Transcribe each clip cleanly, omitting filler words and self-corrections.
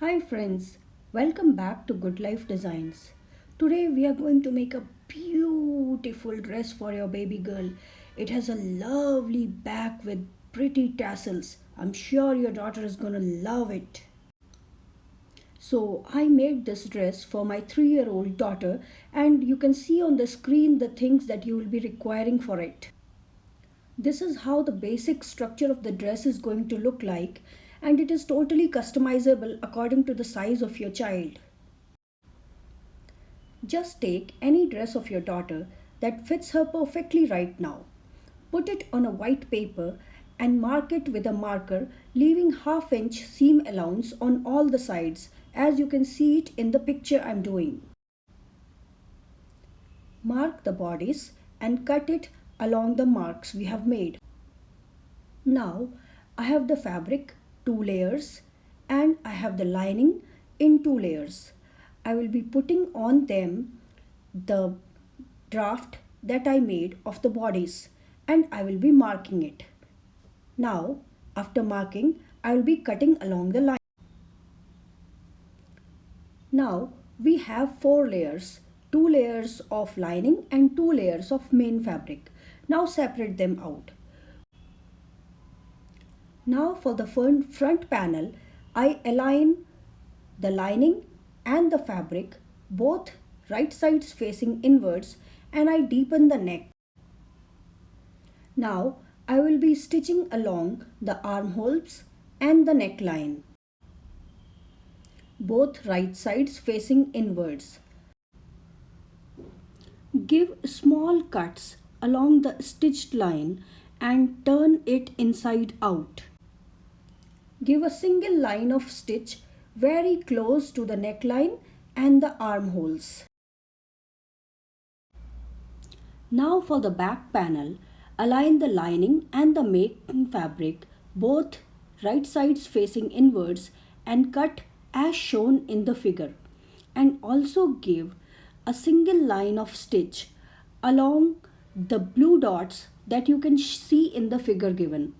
Hi friends, welcome back to Good Life Designs. Today we are going to make a beautiful dress for your baby girl. It has a lovely back with pretty tassels. I'm sure your daughter is going to love it. So I made this dress for my 3-year-old daughter and you can see on the screen the things that you will be requiring for it. This is how the basic structure of the dress is going to look like, and it is totally customizable according to the size of your child. Just take any dress of your daughter that fits her perfectly right now. Put it on a white paper and mark it with a marker, leaving half-inch seam allowance on all the sides, as you can see it in the picture I'm doing. Mark the bodice and cut it along the marks we have made. Now I have the fabric 2 layers and I have the lining in 2 layers. I will be putting on them the draft that I made of the bodice and I will be marking it. Now after marking I will be cutting along the line. Now we have 4 layers, 2 layers of lining and 2 layers of main fabric. Now separate them out. Now for the front panel, I align the lining and the fabric, both right sides facing inwards, and I deepen the neck. Now I will be stitching along the armholes and the neckline, both right sides facing inwards. Give small cuts along the stitched line and turn it inside out. Give a single line of stitch very close to the neckline and the armholes. Now for the back panel, align the lining and the main fabric, both right sides facing inwards, and cut as shown in the figure, and also give a single line of stitch along the blue dots that you can see in the figure given.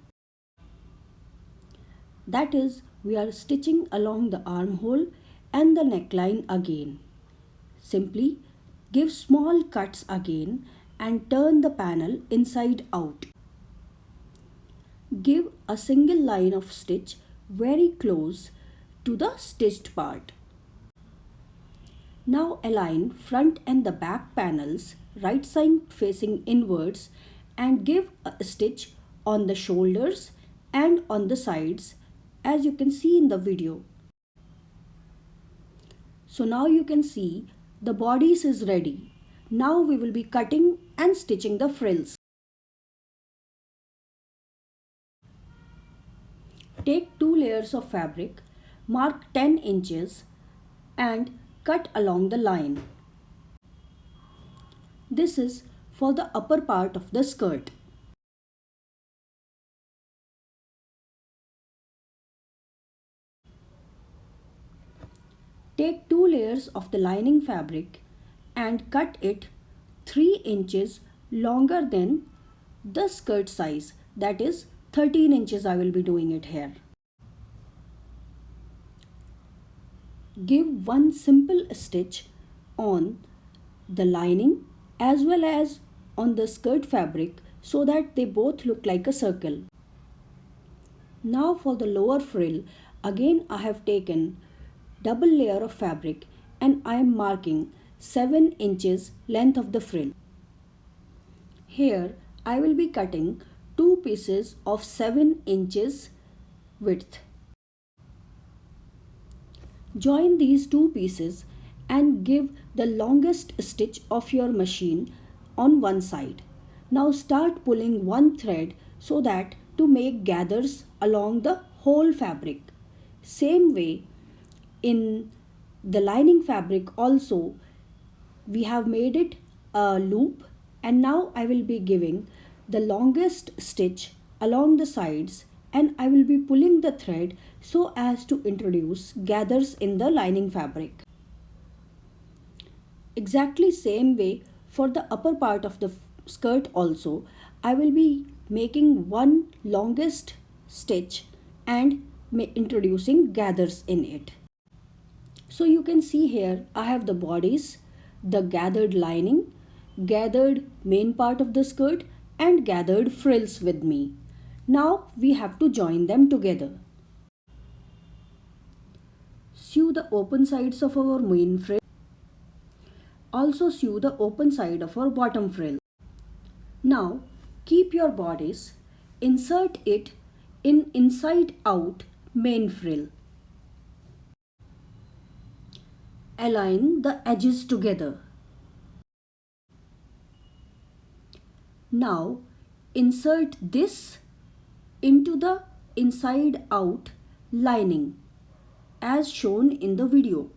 That is, we are stitching along the armhole and the neckline again. Simply give small cuts again and turn the panel inside out. Give a single line of stitch very close to the stitched part. Now align front and the back panels right side facing inwards and give a stitch on the shoulders and on the sides, as you can see in the video. So now you can see the bodice is ready. Now we will be cutting and stitching the frills. Take 2 layers of fabric, mark 10 inches and cut along the line. This is for the upper part of the skirt. Take 2 layers of the lining fabric and cut it 3 inches longer than the skirt size, that is 13 inches I will be doing it here. Give one simple stitch on the lining as well as on the skirt fabric so that they both look like a circle. Now for the lower frill, again I have taken double layer of fabric and I am marking 7 inches length of the frill. Here I will be cutting 2 pieces of 7 inches width. Join these 2 pieces and give the longest stitch of your machine on one side. Now start pulling one thread so that to make gathers along the whole fabric. Same way in the lining fabric also we have made it a loop, and now I will be giving the longest stitch along the sides and I will be pulling the thread so as to introduce gathers in the lining fabric. Exactly same way for the upper part of the skirt also, I will be making one longest stitch and introducing gathers in it. So you can see here I have the bodice, the gathered lining, gathered main part of the skirt and gathered frills with me. Now we have to join them together. Sew the open sides of our main frill. Also sew the open side of our bottom frill. Now keep your bodice, insert it in inside out main frill. Align the edges together. Now insert this into the inside out lining as shown in the video.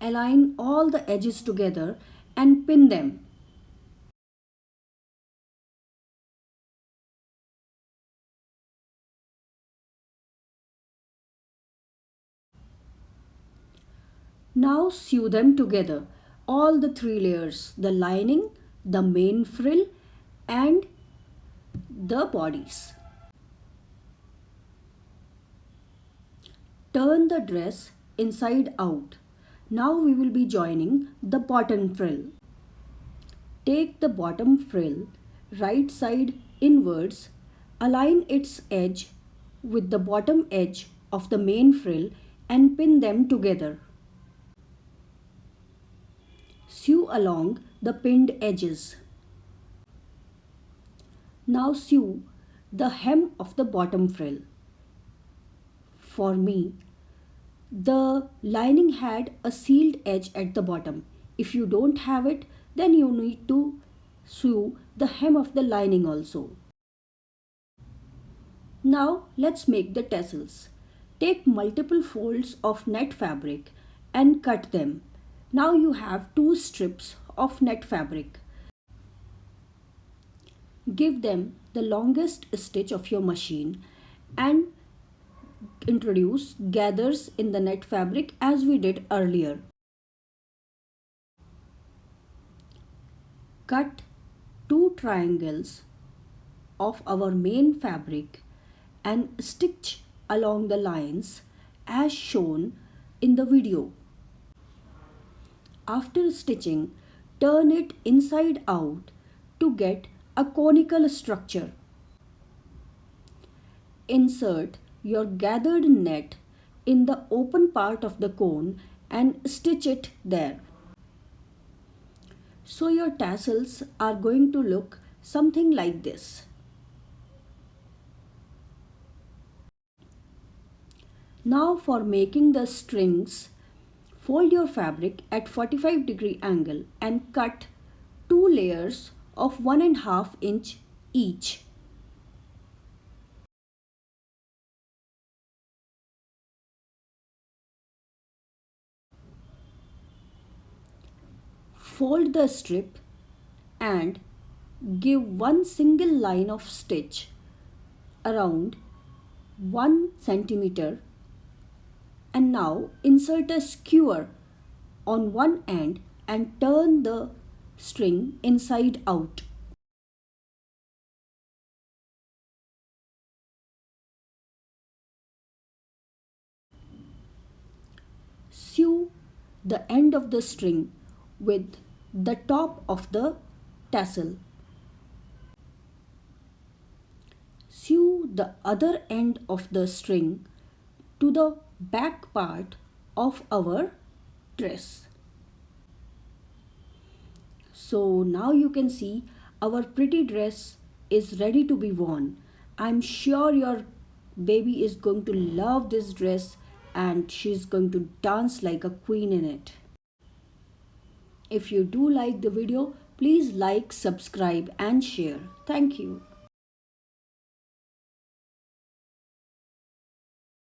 Align all the edges together and pin them. Now sew them together, all the three layers, the lining, the main frill and the bodies. Turn the dress inside out. Now we will be joining the bottom frill. Take the bottom frill, right side inwards, align its edge with the bottom edge of the main frill and pin them together. Sew along the pinned edges. Now sew the hem of the bottom frill. For me, the lining had a sealed edge at the bottom. If you don't have it, then you need to sew the hem of the lining also. Now let's make the tassels. Take multiple folds of net fabric and cut them. Now you have two strips of net fabric. Give them the longest stitch of your machine and introduce gathers in the net fabric as we did earlier. Cut two triangles of our main fabric and stitch along the lines as shown in the video. After stitching, turn it inside out to get a conical structure. Insert your gathered net in the open part of the cone and stitch it there. So your tassels are going to look something like this. Now for making the strings, fold your fabric at 45-degree angle and cut two layers of 1.5 inch each. Fold the strip and give one single line of stitch around 1 centimeter, and now insert a skewer on one end and turn the string inside out. Sew the end of the string with the top of the tassel. Sew the other end of the string to the back part of our dress. So now you can see our pretty dress is ready to be worn. I'm sure your baby is going to love this dress and she's going to dance like a queen in it. If you do like the video, please like, subscribe and share. Thank you.